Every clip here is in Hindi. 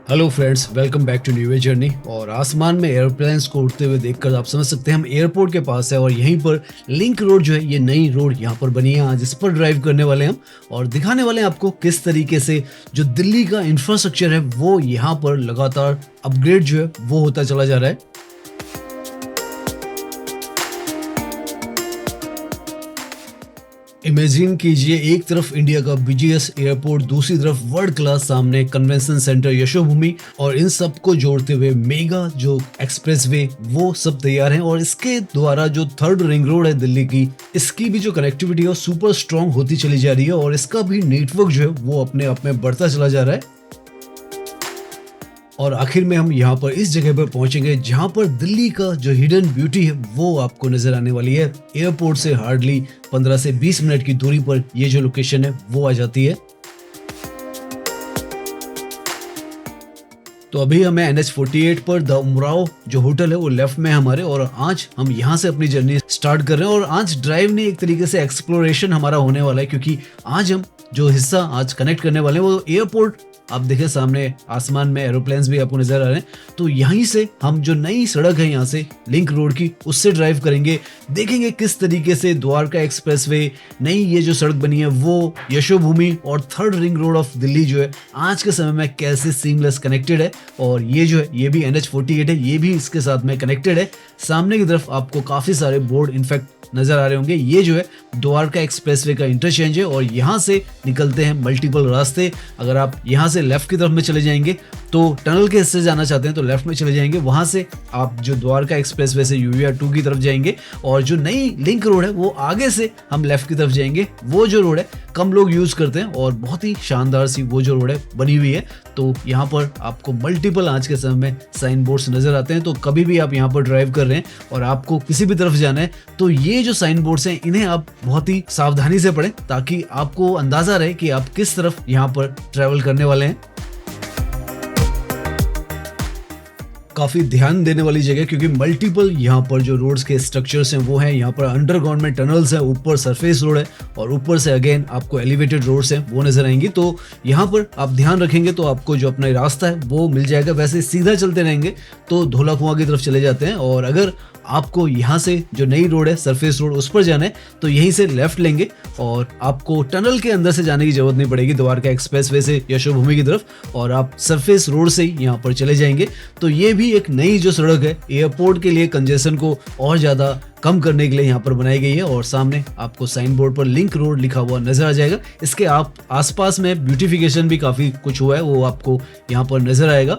Hello friends, welcome back to new journey. और आसमान में एयरप्लेन्स को उड़ते हुए देखकर आप समझ सकते हैं हम एयरपोर्ट के पास है और यहीं पर लिंक रोड जो है, ये नई रोड यहाँ पर बनी है। आज इस पर ड्राइव करने वाले हैं हम और दिखाने वाले हैं आपको किस तरीके से जो दिल्ली का इंफ्रास्ट्रक्चर है वो यहाँ पर लगातार अपग्रेड जो है वो होता चला जा रहा है। इमेजिन कीजिए, एक तरफ इंडिया का बिजीएस्ट एयरपोर्ट, दूसरी तरफ वर्ल्ड क्लास सामने कन्वेंशन सेंटर यशोभूमि, और इन सब को जोड़ते हुए मेगा जो एक्सप्रेसवे वो सब तैयार हैं। और इसके द्वारा जो थर्ड रिंग रोड है दिल्ली की, इसकी भी जो कनेक्टिविटी है सुपर स्ट्रांग होती चली जा रही है और इसका भी नेटवर्क जो है वो अपने आप में बढ़ता चला जा रहा है। और आखिर में हम यहाँ पर इस जगह पर पहुंचेंगे जहाँ पर दिल्ली का जो हिडन ब्यूटी है वो आपको नजर आने वाली है। एयरपोर्ट से हार्डली 15 से 20 मिनट की दूरी पर ये जो लोकेशन है वो आ जाती है। तो अभी हमें NH48 पर द उमराव जो होटल है वो लेफ्ट में हमारे, और आज हम यहाँ से अपनी जर्नी स्टार्ट कर रहे हैं। और आज ड्राइव नहीं, एक तरीके से एक्सप्लोरेशन हमारा होने वाला है, क्योंकि आज हम जो हिस्सा आज कनेक्ट करने वाले हैं वो एयरपोर्ट, आप देखें सामने आसमान में एरोप्लेन्स भी आपको नजर आ रहे हैं। तो यहीं से हम जो नई सड़क है यहाँ से लिंक रोड की, उससे ड्राइव करेंगे, देखेंगे किस तरीके से द्वारका एक्सप्रेसवे, नई ये जो सड़क बनी है वो, यशोभूमि और third ring road of Delhi जो है आज के समय में कैसे सीमलेस कनेक्टेड है। और ये जो है ये भी NH48 है, ये भी इसके साथ में कनेक्टेड है। सामने की तरफ आपको काफी सारे बोर्ड इनफैक्ट नजर आ रहे होंगे। ये जो है द्वारका एक्सप्रेसवे का इंटरचेंज है और यहाँ से निकलते हैं मल्टीपल रास्ते। अगर आप यहाँ से लेफ्ट की तरफ में चले जाएंगे तो टनल के हिस्से जाना चाहते हैं तो लेफ्ट में चले जाएंगे, वहां से आप जो द्वारका एक्सप्रेसवे से UVR 2 की तरफ जाएंगे। और जो नई लिंक रोड है वो आगे से हम लेफ्ट की तरफ जाएंगे। वो जो रोड है कम लोग यूज करते हैं और बहुत ही शानदार सी वो जो रोड है बनी हुई है। तो यहाँ पर आपको मल्टीपल आज के समय में साइन बोर्ड्स नजर आते हैं। तो कभी भी आप यहाँ पर ड्राइव कर रहे हैं और आपको किसी भी तरफ जाना है तो ये जो साइन बोर्ड्स हैं इन्हें आप बहुत ही सावधानी से पढ़ें, ताकि आपको अंदाजा रहे कि आप किस तरफ यहाँ पर ट्रैवल करने वाले हैं। काफी ध्यान देने वाली जगह, क्योंकि मल्टीपल यहाँ पर जो रोड्स के स्ट्रक्चर्स हैं वो हैं। यहाँ पर अंडरग्राउंड में टनल्स हैं, ऊपर सरफेस रोड है और ऊपर से अगेन आपको एलिवेटेड रोड्स हैं वो नजर आएंगी। तो यहाँ पर आप ध्यान रखेंगे तो आपको जो अपना रास्ता है वो मिल जाएगा। वैसे सीधा चलते रहेंगे तो धोला कुआं की तरफ चले जाते हैं, और अगर आपको यहाँ से जो नई रोड है सरफेस रोड उस पर जाना है तो यहीं से लेफ्ट लेंगे और आपको टनल के अंदर से जाने की जरूरत नहीं पड़ेगी द्वारका एक्सप्रेसवे से यशोभूमि की तरफ, और आप सरफेस रोड से ही यहाँ पर चले जाएंगे। तो ये भी एक नई जो सड़क है एयरपोर्ट के लिए कंजेशन को और ज्यादा कम करने के लिए यहाँ पर बनाई गई है। और सामने आपको साइन बोर्ड पर लिंक रोड लिखा हुआ नजर आ जाएगा। इसके आप आसपास में ब्यूटिफिकेशन भी काफी कुछ हुआ है वो आपको यहाँ पर नजर आएगा।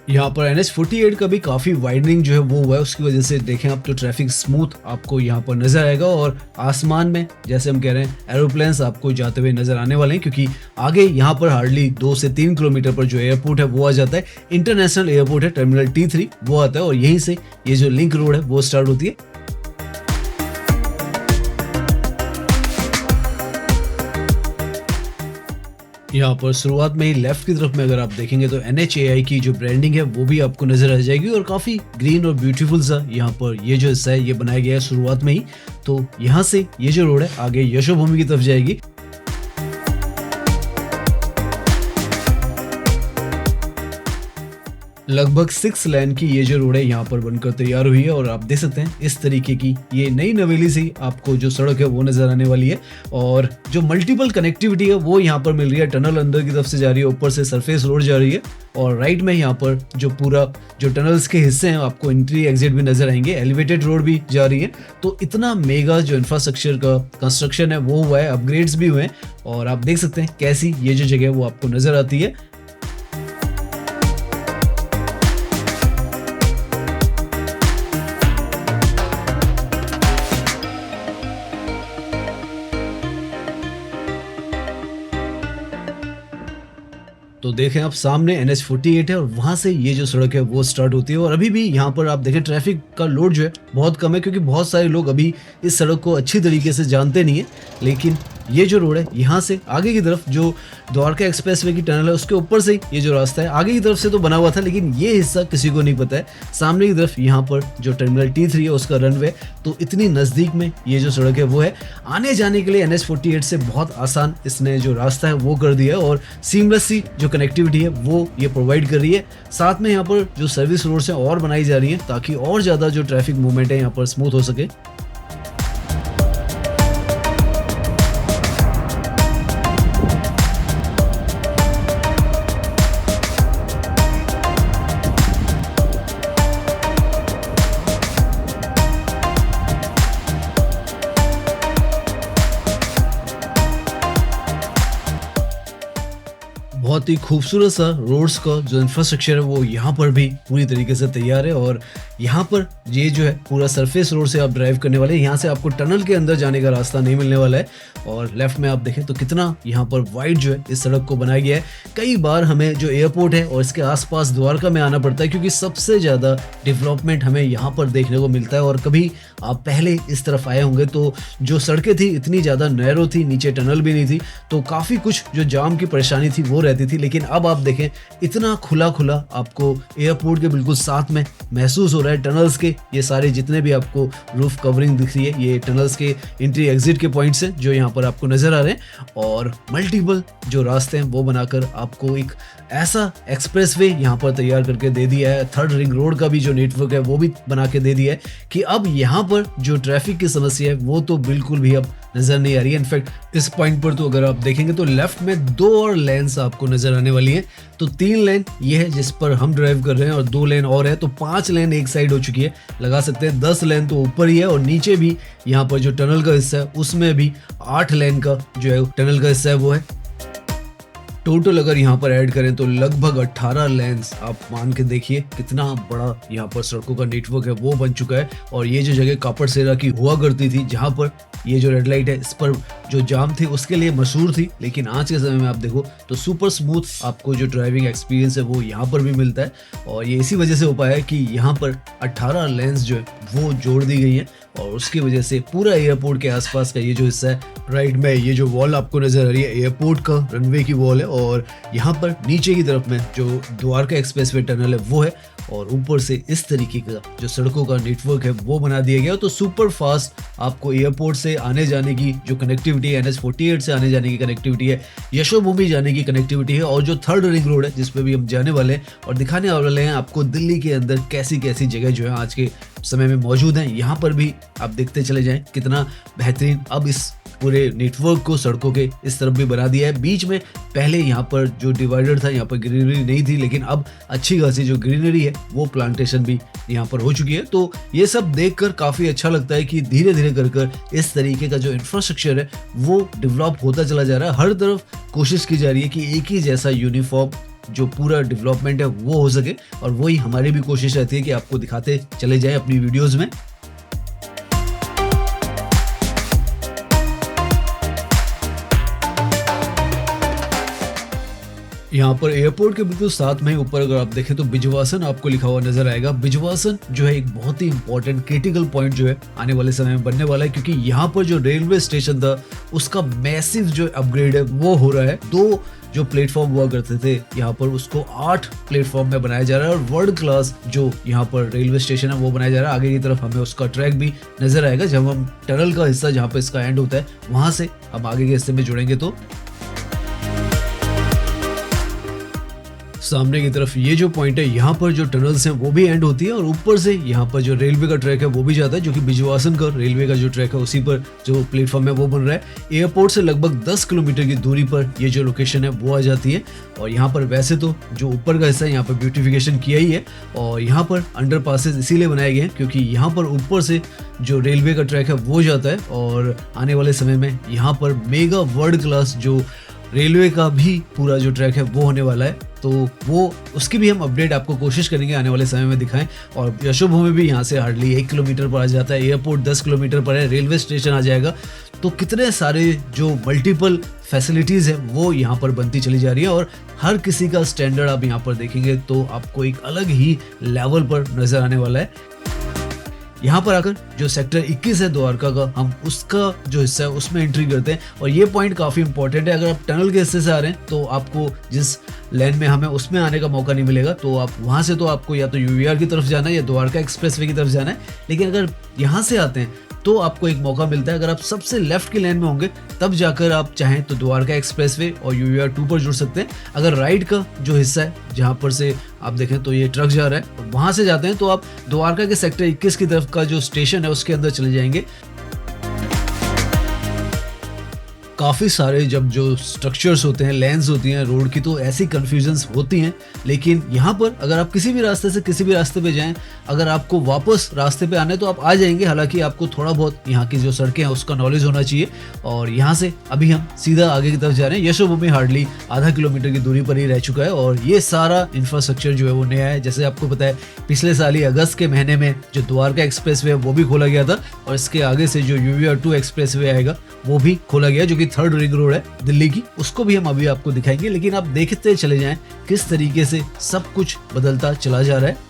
यहाँ पर NH48 का भी काफी वाइडनिंग जो है वो हुआ है, उसकी वजह से देखें आप तो ट्रैफिक स्मूथ आपको यहाँ पर नजर आएगा। और आसमान में जैसे हम कह रहे हैं एरोप्लेन्स आपको जाते हुए नजर आने वाले हैं, क्योंकि आगे यहाँ पर हार्डली 2 से 3 किलोमीटर पर जो एयरपोर्ट है वो आ जाता है। इंटरनेशनल एयरपोर्ट है, टर्मिनल T3 वो आता है और यहीं से ये जो लिंक रोड है वो स्टार्ट होती है। यहाँ पर शुरुआत में ही लेफ्ट की तरफ में अगर आप देखेंगे तो NHAI की जो ब्रांडिंग है वो भी आपको नजर आ जाएगी, और काफी ग्रीन और ब्यूटीफुल सा यहाँ पर ये जो हिस्सा है ये बनाया गया है शुरुआत में ही। तो यहाँ से ये जो रोड है आगे यशोभूमि की तरफ जाएगी। लगभग 6 लेन की ये जो रोड है यहाँ पर बनकर तैयार हुई है, और आप देख सकते हैं इस तरीके की ये नई नवेली सी आपको जो सड़क है वो नजर आने वाली है। और जो मल्टीपल कनेक्टिविटी है वो यहाँ पर मिल रही है। टनल अंदर की तरफ से जा रही है, ऊपर से सरफेस रोड जा रही है, और राइट में यहाँ पर जो पूरा जो टनल्स के हिस्से हैं आपको एंट्री एग्जिट भी नजर आएंगे, एलिवेटेड रोड भी जा रही है। तो इतना मेगा जो इंफ्रास्ट्रक्चर का कंस्ट्रक्शन है वो हुआ है, अपग्रेड्स भी हुए हैं, और आप देख सकते हैं कैसी ये जो जगह है वो आपको नजर आती है। तो देखें आप सामने NH48 है और वहां से ये जो सड़क है वो स्टार्ट होती है। और अभी भी यहाँ पर आप देखें ट्रैफिक का लोड जो है बहुत कम है, क्योंकि बहुत सारे लोग अभी इस सड़क को अच्छी तरीके से जानते नहीं है। लेकिन ये जो रोड है यहाँ से आगे की तरफ जो द्वारका एक्सप्रेसवे की टनल है उसके ऊपर से ये जो रास्ता है आगे की तरफ से तो बना हुआ था, लेकिन ये हिस्सा किसी को नहीं पता है। सामने की तरफ यहाँ पर जो टर्मिनल T3 है उसका रनवे, तो इतनी नज़दीक में ये जो सड़क है वो है। आने जाने के लिए NH48 से बहुत आसान इसने जो रास्ता है वो कर दिया है और सीमलेसली जो कनेक्टिविटी है वो ये प्रोवाइड कर रही है। साथ में यहाँ पर जो सर्विस रोड्स हैं और बनाई जा रही हैं ताकि और ज़्यादा जो ट्रैफिक मूवमेंट है यहाँ पर स्मूथ हो सके। बहुत ही खूबसूरत सा रोड्स का जो इंफ्रास्ट्रक्चर है वो यहाँ पर भी पूरी तरीके से तैयार है और यहाँ पर ये जो है पूरा सरफेस रोड से आप ड्राइव करने वाले हैं। यहाँ से आपको टनल के अंदर जाने का रास्ता नहीं मिलने वाला है। और लेफ्ट में आप देखें तो कितना यहाँ पर वाइड जो है इस सड़क को बनाया गया है। कई बार हमें जो एयरपोर्ट है और इसके आसपास द्वारका में आना पड़ता है क्योंकि सबसे ज़्यादा डेवलपमेंट हमें यहाँ पर देखने को मिलता है। और कभी आप पहले इस तरफ आए होंगे तो जो सड़कें थी इतनी ज़्यादा नैरो थी, नीचे टनल भी नहीं थी, तो काफ़ी कुछ जो जाम की परेशानी थी वो रहती थी। लेकिन अब आप देखें इतना खुला खुला आपको एयरपोर्ट के बिल्कुल साथ में महसूस हो रहा है। टनल्स के ये सारे जितने भी आपको रूफ कवरिंग दिख रही है ये टनल्स के एंट्री एग्जिट के पॉइंट्स हैं जो यहाँ पर आपको नजर आ रहे हैं। और मल्टीपल जो रास्ते हैं वो बनाकर आपको एक ऐसा एक्सप्रेसवे यहाँ पर तैयार करके दे दिया है। थर्ड रिंग रोड का भी जो नेटवर्क है वो भी बना के दे दिया है कि अब यहाँ पर जो ट्रैफिक की समस्या है वो तो बिल्कुल भी अब नजर नहीं आ रही है। इनफैक्ट इस पॉइंट पर तो अगर आप देखेंगे तो लेफ्ट में 2 और लेन्स आपको नजर आने वाली हैं। तो 3 लेन ये है जिस पर हम ड्राइव कर रहे हैं और 2 लेन और है, तो 5 लेन एक साइड हो चुकी है। लगा सकते हैं 10 लेन तो ऊपर ही है और नीचे भी यहाँ पर जो टनल का हिस्सा है उसमें भी 8 लेन का जो है टनल का हिस्सा है वो है। टोटल अगर यहाँ पर ऐड करें तो लगभग 18 लेन्स आप मान के देखिए कितना बड़ा यहाँ पर सड़कों का नेटवर्क है वो बन चुका है। और ये जो जगह कापड़सेरा की हुआ करती थी जहाँ पर ये जो रेड लाइट है इस पर जो जाम थी उसके लिए मशहूर थी, लेकिन आज के समय में आप देखो तो सुपर स्मूथ आपको जो ड्राइविंग एक्सपीरियंस है वो यहाँ पर भी मिलता है। और ये इसी वजह से हो पाया है कि यहाँ पर 18 लेन्स जो है वो जोड़ दी गई हैं और उसकी वजह से पूरा एयरपोर्ट के आसपास का ये जो हिस्सा है राइट में ये जो वॉल आपको नजर आ रही है एयरपोर्ट का रनवे की वॉल है। और यहाँ पर नीचे की तरफ में जो द्वारका एक्सप्रेसवे टनल है वो है और ऊपर से इस तरीके का जो सड़कों का नेटवर्क है वो बना दिया गया। तो सुपर फास्ट आपको एयरपोर्ट से आने जाने की जो कनेक्टिविटी है, NH48 से आने जाने की कनेक्टिविटी है, यशोभूमि जाने की कनेक्टिविटी है और जो थर्ड रिंग रोड है जिसपे भी हम जाने वाले हैं और दिखाने वाले हैं आपको दिल्ली के अंदर कैसी कैसी जगह जो है आज के समय में मौजूद हैं। यहाँ पर भी आप देखते चले जाएं कितना बेहतरीन अब इस पूरे नेटवर्क को सड़कों के इस तरफ भी बना दिया है। बीच में पहले यहाँ पर जो डिवाइडर था यहाँ पर ग्रीनरी नहीं थी, लेकिन अब अच्छी खासी जो ग्रीनरी है वो प्लांटेशन भी यहाँ पर हो चुकी है। तो ये सब देखकर काफ़ी अच्छा लगता है कि धीरे धीरे कर इस तरीके का जो इंफ्रास्ट्रक्चर है वो डेवलप होता चला जा रहा है। हर तरफ कोशिश की जा रही है कि एक ही जैसा यूनिफॉर्म जो पूरा डेवलपमेंट है वो हो सके और वही हमारी भी कोशिश रहती है कि आपको दिखाते चले जाए अपनी वीडियोज़ में। यहाँ पर एयरपोर्ट के बिल्कुल साथ में ऊपर अगर आप देखें तो बिजवासन आपको लिखा हुआ नजर आएगा। बिजवासन जो है एक बहुत ही इंपॉर्टेंट क्रिटिकल पॉइंट जो है आने वाले समय में बनने वाला है क्योंकि यहाँ पर जो रेलवे स्टेशन था उसका मैसिव जो अपग्रेड है वो हो रहा है। 2 जो प्लेटफॉर्म हुआ करते थे यहाँ पर उसको 8 प्लेटफॉर्म में बनाया जा रहा है और वर्ल्ड क्लास जो यहाँ पर रेलवे स्टेशन है वो बनाया जा रहा है। आगे की तरफ हमें उसका ट्रैक भी नजर आएगा जब हम टनल का हिस्सा जहाँ पर इसका एंड होता है वहां से हम आगे के हिस्से में जुड़ेंगे। तो सामने की तरफ ये जो पॉइंट है यहाँ पर जो टनल्स हैं वो भी एंड होती है और ऊपर से यहाँ पर जो रेलवे का ट्रैक है वो भी जाता है जो कि बिजवासन का रेलवे का जो ट्रैक है उसी पर जो प्लेटफॉर्म है वो बन रहा है। एयरपोर्ट से लगभग 10 किलोमीटर की दूरी पर ये जो लोकेशन है वो आ जाती है। और यहाँ पर वैसे तो जो ऊपर का हिस्सा है यहाँ पर ब्यूटिफिकेशन किया ही है और यहाँ पर अंडर पासेज इसीलिए बनाए गए हैं क्योंकि यहाँ पर ऊपर से जो रेलवे का ट्रैक है वो जाता है और आने वाले समय में यहाँ पर मेगा वर्ल्ड क्लास जो रेलवे का भी पूरा जो ट्रैक है वो होने वाला है। तो वो उसकी भी हम अपडेट आपको कोशिश करेंगे आने वाले समय में दिखाएं। और यशोभूमि भी यहाँ से हार्डली 1 किलोमीटर पर आ जाता है, एयरपोर्ट 10 किलोमीटर पर है, रेलवे स्टेशन आ जाएगा। तो कितने सारे जो मल्टीपल फैसिलिटीज़ है वो यहाँ पर बनती चली जा रही है और हर किसी का स्टैंडर्ड आप यहाँ पर देखेंगे तो आपको एक अलग ही लेवल पर नजर आने वाला है। यहाँ पर आकर जो सेक्टर 21 है द्वारका का, हम उसका जो हिस्सा है उसमें एंट्री करते हैं। और ये पॉइंट काफ़ी इंपॉर्टेंट है, अगर आप टनल के हिस्से से आ रहे हैं तो आपको जिस लेन में हमें उसमें आने का मौका नहीं मिलेगा, तो आप वहाँ से तो आपको या तो यूवीआर की तरफ जाना है या द्वारका एक्सप्रेसवे की तरफ जाना है। लेकिन अगर यहाँ से आते हैं तो आपको एक मौका मिलता है, अगर आप सबसे लेफ्ट की लेन में होंगे तब जाकर आप चाहें तो द्वारका एक्सप्रेसवे और यूवीआर 2 पर जुड़ सकते हैं। अगर राइट का जो हिस्सा है जहाँ पर से आप देखें तो ये ट्रक जा रहा है, वहाँ से जाते हैं तो आप द्वारका के सेक्टर 21 की तरफ का जो स्टेशन है उसके अंदर चले जाएंगे। काफ़ी सारे जब जो स्ट्रक्चर्स होते हैं, लेंस होती हैं रोड की, तो ऐसी कन्फ्यूजन्स होती हैं। लेकिन यहाँ पर अगर आप किसी भी रास्ते से किसी भी रास्ते पे जाएं, अगर आपको वापस रास्ते पे आना है तो आप आ जाएंगे। हालांकि आपको थोड़ा बहुत यहाँ की जो सड़कें हैं उसका नॉलेज होना चाहिए। और यहाँ से अभी हम सीधा आगे की तरफ जा रहे हैं। यशोभूमि हार्डली आधा किलोमीटर की दूरी पर ही रह चुका है और ये सारा इंफ्रास्ट्रक्चर जो है वो नया है। जैसे आपको पता है पिछले साल ही अगस्त के महीने में जो द्वारका एक्सप्रेसवे है वो भी खोला गया था, और इसके आगे से जो यूवीआर 2 एक्सप्रेसवे आएगा वो भी खोला गया, जो कि 3rd रिंग रोड है दिल्ली की, उसको भी हम अभी आपको दिखाएंगे। लेकिन आप देखते चले जाएं किस तरीके से सब कुछ बदलता चला जा रहा है।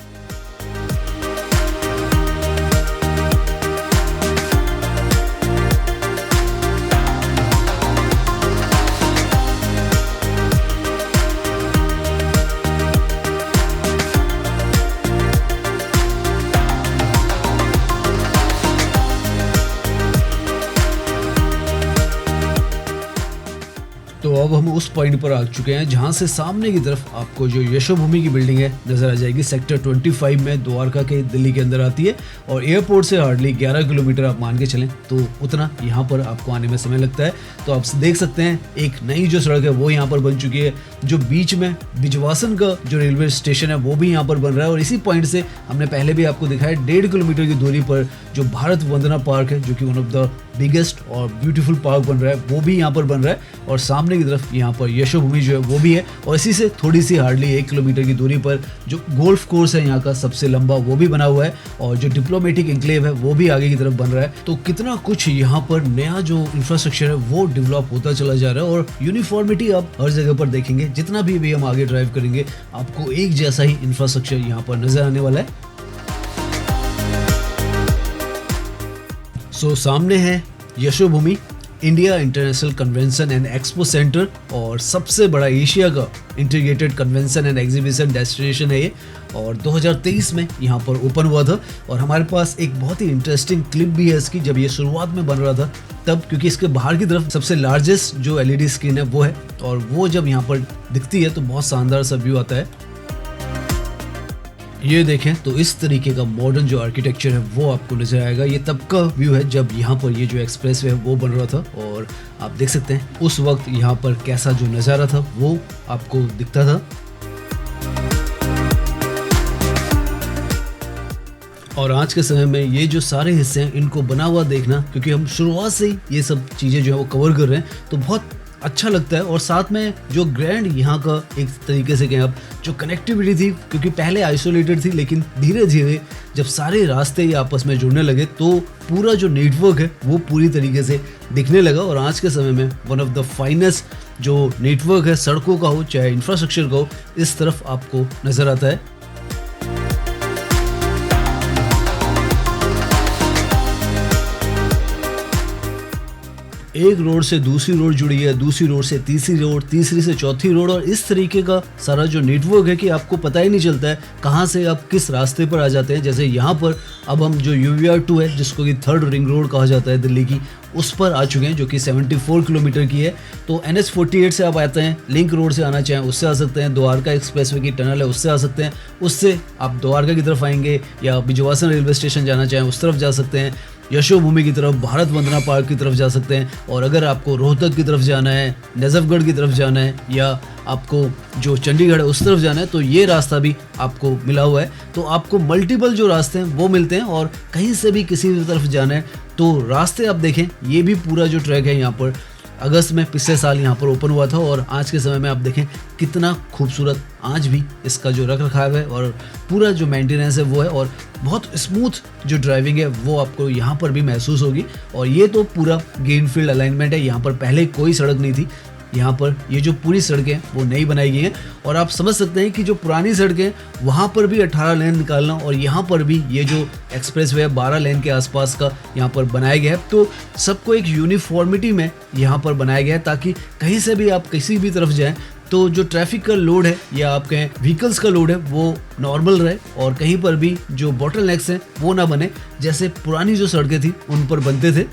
तो अब हम उस पॉइंट पर आ चुके हैं जहां से सामने की तरफ आपको जो यशोभूमि की बिल्डिंग है नजर आ जाएगी। सेक्टर 25 में द्वारका के दिल्ली के अंदर आती है और एयरपोर्ट से हार्डली 11 किलोमीटर आप मान के चलें तो उतना यहाँ पर आपको आने में समय लगता है। तो आप देख सकते हैं एक नई जो सड़क है वो यहाँ पर बन चुकी है। जो बीच में बिजवासन का जो रेलवे स्टेशन है वो भी यहाँ पर बन रहा है, और इसी पॉइंट से हमने पहले भी आपको दिखाया 1.5 किलोमीटर की दूरी पर जो भारत वंदना पार्क है, जो कि वन ऑफ द बिगेस्ट और ब्यूटीफुल पार्क बन रहा है, वो भी यहाँ पर बन रहा है। और सामने की तरफ यहाँ पर यशोभूमि जो है वो भी है, और इसी से थोड़ी सी हार्डली 1 किलोमीटर की दूरी पर जो गोल्फ कोर्स है यहाँ का सबसे लंबा वो भी बना हुआ है, और जो डिप्लोमेटिक एन्क्लेव है वो भी आगे की तरफ बन रहा है। तो कितना कुछ यहाँ पर नया जो इंफ्रास्ट्रक्चर है वो डेवलप होता चला जा रहा है, और यूनिफॉर्मिटी आप हर जगह पर देखेंगे। जितना भी हम आगे ड्राइव करेंगे आपको एक जैसा ही इंफ्रास्ट्रक्चर यहाँ पर नजर आने वाला है। सो सामने है Yashobhoomi India international convention and expo centre, और सबसे बड़ा एशिया का integrated convention and exhibition destination है ये, और 2023 में यहाँ पर ओपन हुआ था। और हमारे पास एक बहुत ही इंटरेस्टिंग क्लिप भी है इसकी, जब ये शुरुआत में बन रहा था तब, क्योंकि इसके बाहर की तरफ सबसे लार्जेस्ट जो एलईडी स्क्रीन है वो है, और वो जब यहाँ पर दिखती है तो बहुत शानदार सा व्यू आता है। ये देखें तो इस तरीके का मॉडर्न जो आर्किटेक्चर है वो आपको नजर आएगा। ये तब का व्यू है जब यहाँ पर ये जो एक्सप्रेसवे है वो बन रहा था, और आप देख सकते हैं उस वक्त यहाँ पर कैसा जो नज़ारा था वो आपको दिखता था। और आज के समय में ये जो सारे हिस्से हैं इनको बना हुआ देखना, क्योंकि हम शुरुआत से ही ये सब चीज़ें जो है वो कवर कर रहे हैं, तो बहुत अच्छा लगता है। और साथ में जो ग्रैंड यहाँ का एक तरीके से कहें आप जो कनेक्टिविटी थी, क्योंकि पहले आइसोलेटेड थी, लेकिन धीरे धीरे जब सारे रास्ते ये आपस में जुड़ने लगे तो पूरा जो नेटवर्क है वो पूरी तरीके से दिखने लगा। और आज के समय में वन ऑफ द फाइनेस्ट जो नेटवर्क है सड़कों का हो चाहे इंफ्रास्ट्रक्चर का हो, इस तरफ आपको नज़र आता है। एक रोड से दूसरी रोड जुड़ी है, दूसरी रोड से तीसरी रोड, तीसरी से चौथी रोड, और इस तरीके का सारा जो नेटवर्क है कि आपको पता ही नहीं चलता है कहाँ से आप किस रास्ते पर आ जाते हैं। जैसे यहाँ पर अब हम जो यूवीआर 2 है जिसको कि 3rd रिंग रोड कहा जाता है दिल्ली की, उस पर आ चुके हैं जो कि 74 किलोमीटर की है। तो NH48 से आप आते हैं, लिंक रोड से आना चाहें उससे आ सकते हैं, द्वारका एक्सप्रेसवे की टनल है उससे आ सकते हैं, उससे आप द्वारका की तरफ आएंगे, या बिजवासन रेलवे स्टेशन जाना चाहें उस तरफ जा सकते हैं, यशोभूमि की तरफ, भारत वंदना पार्क की तरफ जा सकते हैं। और अगर आपको रोहतक की तरफ जाना है, नजफगढ़ की तरफ जाना है, या आपको जो चंडीगढ़ है उस तरफ जाना है, तो ये रास्ता भी आपको मिला हुआ है। तो आपको मल्टीपल जो रास्ते हैं वो मिलते हैं, और कहीं से भी किसी भी तरफ जाना है तो रास्ते आप देखें। ये भी पूरा जो ट्रैक है यहाँ पर अगस्त में पिछले साल यहाँ पर ओपन हुआ था, और आज के समय में आप देखें कितना खूबसूरत आज भी इसका जो रख रखाव है और पूरा जो मेंटेनेंस है वो है, और बहुत स्मूथ जो ड्राइविंग है वो आपको यहाँ पर भी महसूस होगी। और ये तो पूरा ग्रीनफील्ड अलाइनमेंट है, यहाँ पर पहले कोई सड़क नहीं थी, यहाँ पर ये जो पूरी सड़कें वो नई बनाई गई हैं और आप समझ सकते हैं कि जो पुरानी सड़कें वहाँ पर भी 18 लेन निकालना और यहाँ पर भी ये जो एक्सप्रेसवे 12 लेन के आसपास का यहाँ पर बनाया गया है, तो सबको एक यूनिफॉर्मिटी में यहाँ पर बनाया गया है ताकि कहीं से भी आप किसी भी तरफ जाएं तो जो ट्रैफिक का लोड है या आप कहें व्हीकल्स का लोड है वो नॉर्मल रहे और कहीं पर भी जो बॉटलनेक्स हैं वो ना बने जैसे पुरानी जो सड़कें थी उन पर बनते थे।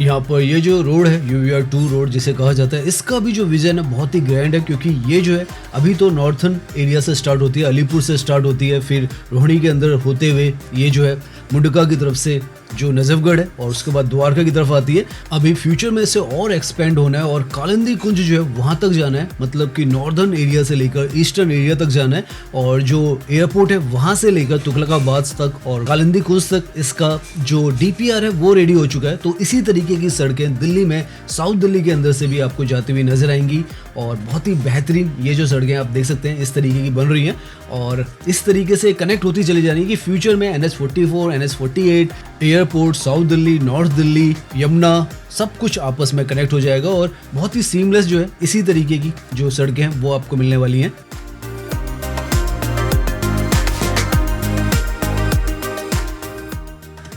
यहाँ पर ये जो रोड है UVR2 रोड जिसे कहा जाता है, इसका भी जो विजन है बहुत ही ग्रैंड है क्योंकि ये जो है अभी तो नॉर्थन एरिया से स्टार्ट होती है, अलीपुर से स्टार्ट होती है, फिर रोहिणी के अंदर होते हुए ये जो है मुंडका की तरफ से जो नजफगढ़ है और उसके बाद द्वारका की तरफ आती है। अभी फ्यूचर में इसे और एक्सपेंड होना है और कालिंदी कुंज जो है वहां तक जाना है, मतलब कि नॉर्दर्न एरिया से लेकर ईस्टर्न एरिया तक जाना है और जो एयरपोर्ट है वहां से लेकर तुगलकाबाद तक और कालिंदी कुंज तक इसका जो DPR है वो रेडी हो चुका है। तो इसी तरीके की सड़कें दिल्ली में साउथ दिल्ली के अंदर से भी आपको जाती हुई नजर आएंगी और बहुत ही बेहतरीन ये जो सड़कें आप देख सकते हैं इस तरीके की बन रही हैं और इस तरीके से कनेक्ट होती चली जानी है कि फ्यूचर में NH44, NH48, airport, south Delhi, north Delhi, Yamuna सब कुछ आपस में कनेक्ट हो जाएगा और बहुत ही सीमलेस जो है इसी तरीके की जो सड़कें हैं वो आपको मिलने वाली हैं।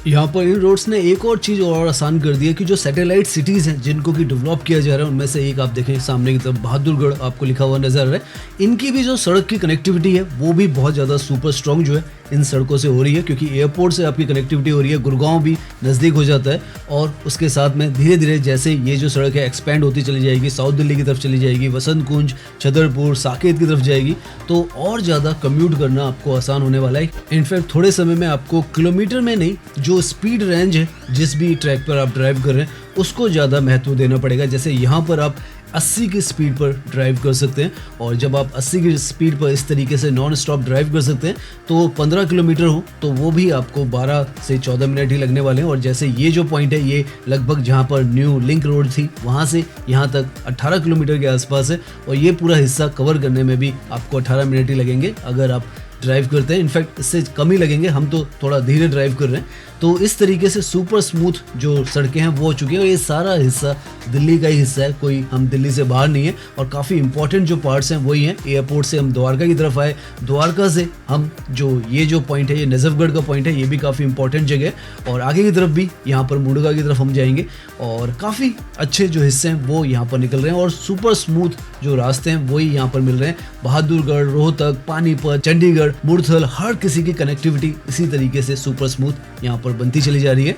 यहाँ पर इन रोड्स ने एक और चीज़ और आसान कर दी है कि जो सैटेलाइट सिटीज़ हैं जिनको कि डेवलप किया जा रहा है उनमें से एक आप देखें सामने की तरफ बहादुरगढ़ आपको लिखा हुआ नजर आ रहा है, इनकी भी जो सड़क की कनेक्टिविटी है वो भी बहुत ज़्यादा सुपर स्ट्रॉन्ग जो है इन सड़कों से हो रही है क्योंकि एयरपोर्ट से आपकी कनेक्टिविटी हो रही है, गुड़गांव भी नज़दीक हो जाता है और उसके साथ में धीरे धीरे जैसे ये जो सड़क है एक्सपेंड होती चली जाएगी, साउथ दिल्ली की तरफ चली जाएगी, वसंत कुंज, छतरपुर, साकेत की तरफ जाएगी तो और ज़्यादा कम्यूट करना आपको आसान होने वाला है। इनफैक्ट थोड़े समय में आपको किलोमीटर में नहीं जो स्पीड रेंज है जिस भी ट्रैक पर आप ड्राइव कर रहे हैं उसको ज़्यादा महत्व देना पड़ेगा। जैसे यहाँ पर आप 80 की स्पीड पर ड्राइव कर सकते हैं और जब आप 80 की स्पीड पर इस तरीके से नॉन स्टॉप ड्राइव कर सकते हैं तो 15 किलोमीटर हो तो वो भी आपको 12 से 14 मिनट ही लगने वाले हैं। और जैसे ये जो पॉइंट है ये लगभग जहाँ पर न्यू लिंक रोड थी वहाँ से यहाँ तक 18 किलोमीटर के आसपास है और ये पूरा हिस्सा कवर करने में भी आपको 18 मिनट ही लगेंगे अगर आप ड्राइव करते हैं। इनफैक्ट इससे कम ही लगेंगे, हम तो थोड़ा धीरे ड्राइव कर रहे हैं। तो इस तरीके से सुपर स्मूथ जो सड़कें हैं वो हो चुकी है और ये सारा हिस्सा दिल्ली का ही हिस्सा है, कोई हम दिल्ली से बाहर नहीं है। और काफ़ी इंपॉर्टेंट जो पार्ट्स हैं वही हैं, एयरपोर्ट से हम द्वारका की तरफ आए, द्वारका से हम जो ये जो पॉइंट है ये नजफगढ़ का पॉइंट है, ये भी काफ़ी इंपॉर्टेंट जगह है और आगे की तरफ भी यहाँ पर मुंडका की तरफ हम जाएंगे और काफ़ी अच्छे जो हिस्से हैं वो यहाँ पर निकल रहे हैं और सुपर स्मूथ जो रास्ते हैं वही यहाँ पर मिल रहे हैं। बहादुरगढ़, रोहतक, पानीपत, चंडीगढ़, मुरथल, हर किसी की कनेक्टिविटी इसी तरीके से सुपर स्मूथ यहाँ पर बनती चली जा रही है।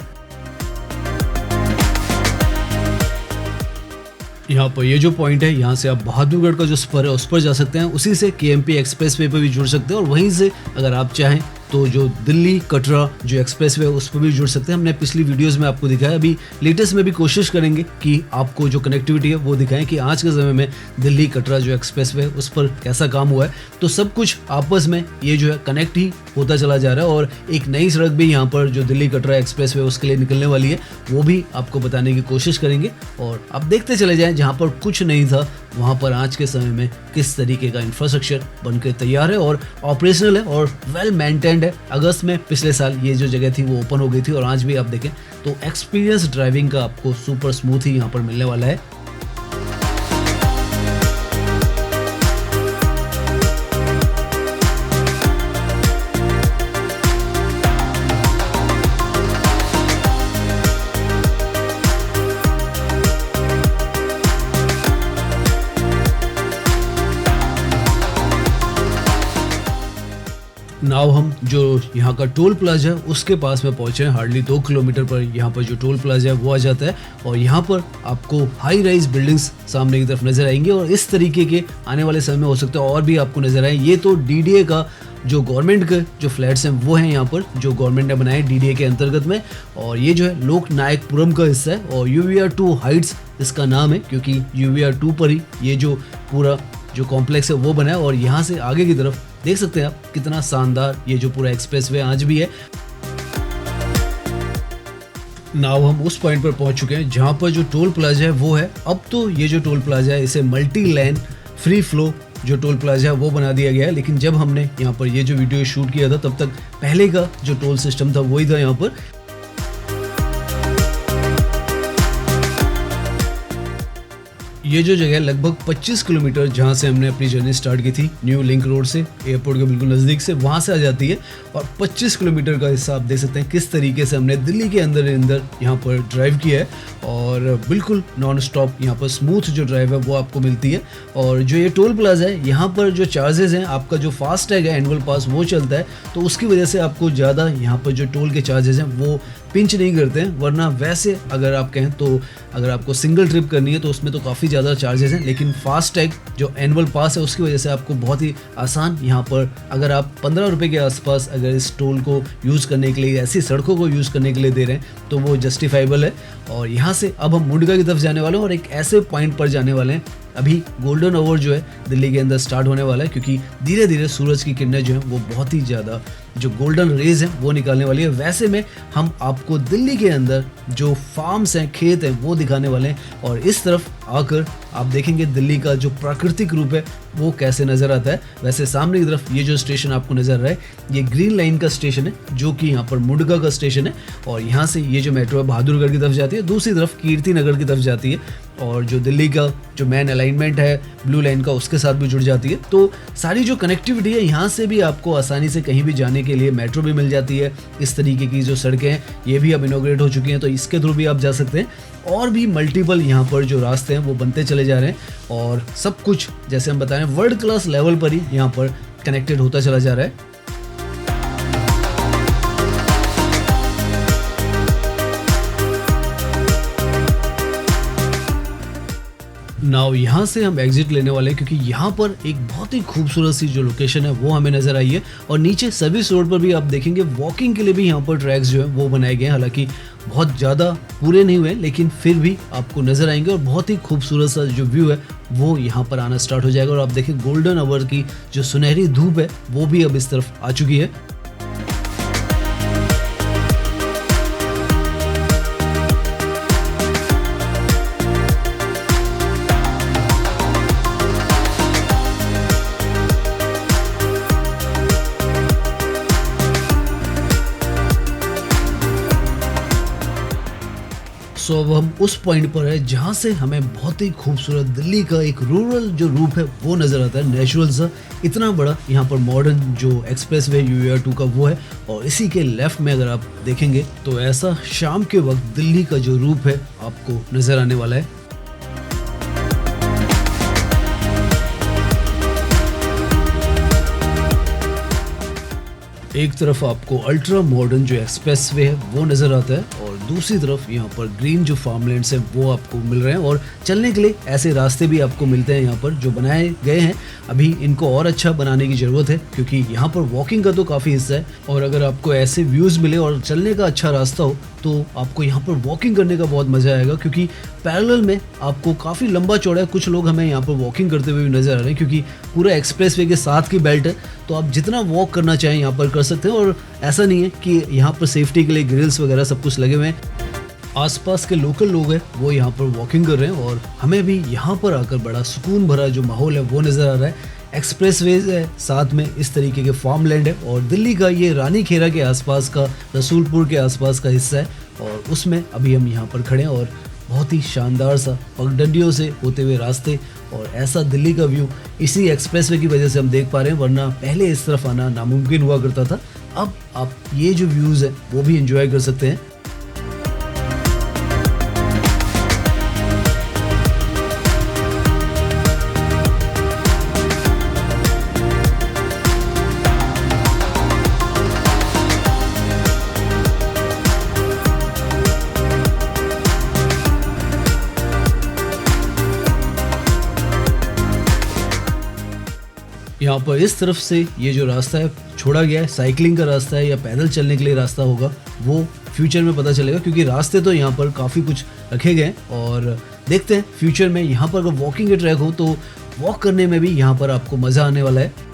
यहाँ पर ये जो पॉइंट है यहाँ से आप बहादुरगढ़ का जो स्पर है उस पर जा सकते हैं, उसी से KMP एक्सप्रेसवे पर भी जुड़ सकते हैं और वहीं से अगर आप चाहें तो जो दिल्ली कटरा जो एक्सप्रेसवे है उस पर भी जुड़ सकते हैं। हमने पिछली वीडियोस में आपको दिखाया, अभी लेटेस्ट में भी कोशिश करेंगे कि आपको जो कनेक्टिविटी है वो दिखाएं कि आज के समय में दिल्ली कटरा जो एक्सप्रेसवे है उस पर कैसा काम हुआ है। तो सब कुछ आपस में ये जो है कनेक्ट ही होता चला जा रहा है और एक नई सड़क भी यहाँ पर जो दिल्ली कटरा एक्सप्रेसवे उसके लिए निकलने वाली है, वो भी आपको बताने की कोशिश करेंगे। और आप देखते चले जाएं जहाँ पर कुछ नहीं था वहाँ पर आज के समय में किस तरीके का इंफ्रास्ट्रक्चर बनकर तैयार है और ऑपरेशनल है और वेल मेंटेन्ड है। अगस्त में पिछले साल ये जो जगह थी वो ओपन हो गई थी और आज भी आप देखें तो एक्सपीरियंस ड्राइविंग का आपको सुपर स्मूथ ही यहाँ पर मिलने वाला है। नाउ हम जो यहाँ का टोल प्लाजा है उसके पास में पहुंचे हैं। हार्डली 2 किलोमीटर पर यहाँ पर जो टोल प्लाजा है वो आ जाता है और यहाँ पर आपको हाई राइज बिल्डिंग्स सामने की तरफ नजर आएंगी और इस तरीके के आने वाले समय में हो सकता है और भी आपको नजर आए। ये तो DDA का जो गवर्नमेंट के जो फ्लैट्स हैं वो हैं यहाँ पर जो गवर्नमेंट ने बनाए DDA के अंतर्गत में और ये जो है लोक नायकपुरम का हिस्सा है और UVR2 हाइट्स इसका नाम है क्योंकि UVR2 पर ही ये जो पूरा जो कॉम्प्लेक्स है वो बना है। और यहाँ से आगे की तरफ देख सकते हैं आप कितना शानदार ये जो पूरा एक्सप्रेसवे आज भी है। नाउ हम उस पॉइंट पर पहुंच चुके हैं जहां पर जो टोल प्लाजा है वो है। अब तो ये जो टोल प्लाजा है इसे मल्टी लेन फ्री फ्लो जो टोल प्लाजा है वो बना दिया गया है, लेकिन जब हमने यहाँ पर ये जो वीडियो शूट किया था तब तक पहले का जो टोल सिस्टम था वही था यहाँ पर। ये जो जगह लगभग 25 किलोमीटर जहाँ से हमने अपनी जर्नी स्टार्ट की थी न्यू लिंक रोड से, एयरपोर्ट के बिल्कुल नज़दीक से, वहाँ से आ जाती है। और 25 किलोमीटर का हिस्सा आप देख सकते हैं किस तरीके से हमने दिल्ली के अंदर यहाँ पर ड्राइव किया है और बिल्कुल नॉन स्टॉप यहाँ पर स्मूथ जो ड्राइव है वो आपको मिलती है। और जो ये टोल प्लाजा है यहाँ पर जो चार्जेस हैं, आपका जो फास्ट टैग है एनुअल पास वो चलता है, तो उसकी वजह से आपको ज़्यादा यहाँ पर जो टोल के चार्जेस हैं वो पिंच नहीं करते हैं। वरना वैसे अगर आप कहें तो अगर आपको सिंगल ट्रिप करनी है तो उसमें तो काफ़ी ज़्यादा चार्जेस हैं, लेकिन फास्ट टैग जो एनुअल पास है उसकी वजह से आपको बहुत ही आसान यहाँ पर, अगर आप 15 रुपये के आसपास अगर इस टोल को यूज़ करने के लिए, ऐसी सड़कों को यूज़ करने के लिए दे रहे हैं तो वो जस्टिफाइबल है। और यहाँ से अब हम मुंडका की तरफ जाने वाले हैं और एक ऐसे पॉइंट पर जाने वाले हैं, अभी गोल्डन आवर जो है दिल्ली के अंदर स्टार्ट होने वाला है, क्योंकि धीरे धीरे सूरज की किरणें जो हैं वो बहुत ही ज़्यादा जो गोल्डन रेज हैं वो निकालने वाली है। वैसे में हम आपको दिल्ली के अंदर जो फार्म्स हैं, खेत हैं वो दिखाने वाले हैं और इस तरफ आकर आप देखेंगे दिल्ली का जो प्राकृतिक रूप है वो कैसे नज़र आता है। वैसे सामने की तरफ ये जो स्टेशन आपको नज़र आ रहा है ये ग्रीन लाइन का स्टेशन है जो कि यहाँ पर मुंडका का स्टेशन है और यहाँ से ये जो मेट्रो है बहादुरगढ़ की तरफ जाती है, दूसरी तरफ कीर्ति नगर की तरफ जाती है और जो दिल्ली का जो मेन अलाइनमेंट है ब्लू लाइन का उसके साथ भी जुड़ जाती है। तो सारी जो कनेक्टिविटी है यहाँ से भी आपको आसानी से कहीं भी जाने के लिए मेट्रो भी मिल जाती है। इस तरीके की जो सड़कें हैं ये भी अब इनोग्रेट हो चुकी हैं तो इसके थ्रू भी आप जा सकते हैं और भी मल्टीपल यहाँ पर जो रास्ते हैं वो बनते चले जा रहे हैं और सब कुछ जैसे हम बता रहे हैं वर्ल्ड क्लास लेवल पर ही यहाँ पर कनेक्टेड होता चला जा रहा है। नाउ यहाँ से हम एग्जिट लेने वाले हैं क्योंकि यहाँ पर एक बहुत ही खूबसूरत सी जो लोकेशन है वो हमें नज़र आई है और नीचे सर्विस रोड पर भी आप देखेंगे वॉकिंग के लिए भी यहाँ पर ट्रैक्स जो है वो बनाए गए हैं। हालांकि बहुत ज़्यादा पूरे नहीं हुए लेकिन फिर भी आपको नज़र आएंगे और बहुत ही खूबसूरत सा जो व्यू है वो यहाँ पर आना स्टार्ट हो जाएगा। और आप देखें गोल्डन आवर की जो सुनहरी धूप है वो भी अब इस तरफ आ चुकी है। सो अब हम उस पॉइंट पर है जहाँ से हमें बहुत ही खूबसूरत दिल्ली का एक रूरल जो रूप है वो नज़र आता है, नेचुरल सा। इतना बड़ा यहाँ पर मॉडर्न जो एक्सप्रेसवे UER2 का वो है और इसी के लेफ्ट में अगर आप देखेंगे तो ऐसा शाम के वक्त दिल्ली का जो रूप है आपको नज़र आने वाला है। एक तरफ आपको अल्ट्रा मॉडर्न जो एक्सप्रेसवे है वो नज़र आता है और दूसरी तरफ यहाँ पर ग्रीन जो फार्मलैंड्स हैं वो आपको मिल रहे हैं और चलने के लिए ऐसे रास्ते भी आपको मिलते हैं यहाँ पर जो बनाए गए हैं। अभी इनको और अच्छा बनाने की ज़रूरत है क्योंकि यहाँ पर वॉकिंग का तो काफ़ी हिस्सा है और अगर आपको ऐसे व्यूज़ मिले और चलने का अच्छा रास्ता हो तो आपको यहाँ पर वॉकिंग करने का बहुत मज़ा आएगा क्योंकि पैरेलल में आपको काफ़ी लंबा चौड़ा है। कुछ लोग हमें यहाँ पर वॉकिंग करते हुए भी नज़र आ रहे हैं क्योंकि पूरा एक्सप्रेसवे के साथ की बेल्ट है तो आप जितना वॉक करना चाहें यहाँ पर कर सकते हैं। और ऐसा नहीं है कि यहाँ पर सेफ्टी के लिए ग्रिल्स वगैरह सब कुछ लगे हुए हैं। आसपास के लोकल लोग हैं वो यहाँ पर वॉकिंग कर रहे हैं और हमें भी यहाँ पर आकर बड़ा सुकून भरा जो माहौल है वो नज़र आ रहा है। एक्सप्रेसवेज है, साथ में इस तरीके के फार्मलैंड है और दिल्ली का ये रानी खेरा के आसपास का, रसूलपुर के आसपास का हिस्सा है और उसमें अभी हम यहाँ पर खड़े हैं और बहुत ही शानदार सा पगडंडियों से होते हुए रास्ते और ऐसा दिल्ली का व्यू इसी एक्सप्रेसवे की वजह से हम देख पा रहे हैं, वरना पहले इस तरफ आना नामुमकिन हुआ करता था। अब आप ये जो व्यूज़ है वो भी एंजॉय कर सकते हैं। यहाँ पर इस तरफ से ये जो रास्ता है छोड़ा गया है, साइकिलिंग का रास्ता है या पैदल चलने के लिए रास्ता होगा वो फ्यूचर में पता चलेगा क्योंकि रास्ते तो यहाँ पर काफ़ी कुछ रखे गए हैं और देखते हैं फ्यूचर में यहाँ पर अगर वॉकिंग के ट्रैक हो तो वॉक करने में भी यहाँ पर आपको मज़ा आने वाला है।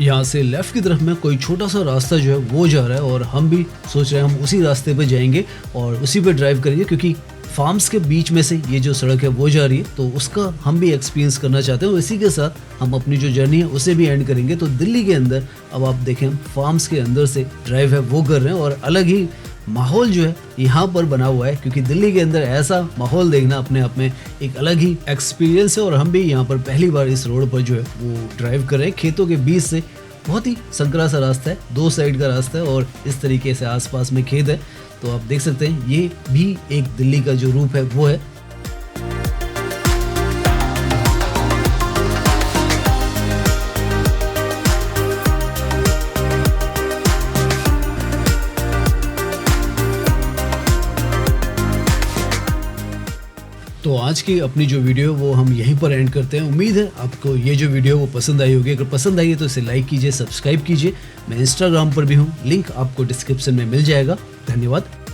यहाँ से लेफ्ट की तरफ में कोई छोटा सा रास्ता जो है वो जा रहा है और हम भी सोच रहे हैं हम उसी रास्ते पे जाएंगे और उसी पे ड्राइव करेंगे, क्योंकि फार्म्स के बीच में से ये जो सड़क है वो जा रही है, तो उसका हम भी एक्सपीरियंस करना चाहते हैं और इसी के साथ हम अपनी जो जर्नी है उसे भी एंड करेंगे। तो दिल्ली के अंदर अब आप देखें हम फार्म्स के अंदर से ड्राइव है वो कर रहे हैं और अलग ही माहौल जो है यहाँ पर बना हुआ है, क्योंकि दिल्ली के अंदर ऐसा माहौल देखना अपने आप में एक अलग ही एक्सपीरियंस है। और हम भी यहाँ पर पहली बार इस रोड पर जो है वो ड्राइव कर रहे हैं। खेतों के बीच से बहुत ही संकरा सा रास्ता है, 2 साइड का रास्ता है और इस तरीके से आसपास में खेत है। तो आप देख सकते हैं ये भी एक दिल्ली का जो रूप है वो है। तो आज की अपनी जो वीडियो वो हम यहीं पर एंड करते हैं। उम्मीद है आपको ये जो वीडियो वो पसंद आई होगी। अगर पसंद आई है तो इसे लाइक कीजिए, सब्सक्राइब कीजिए। मैं इंस्टाग्राम पर भी हूँ, लिंक आपको डिस्क्रिप्शन में मिल जाएगा। धन्यवाद।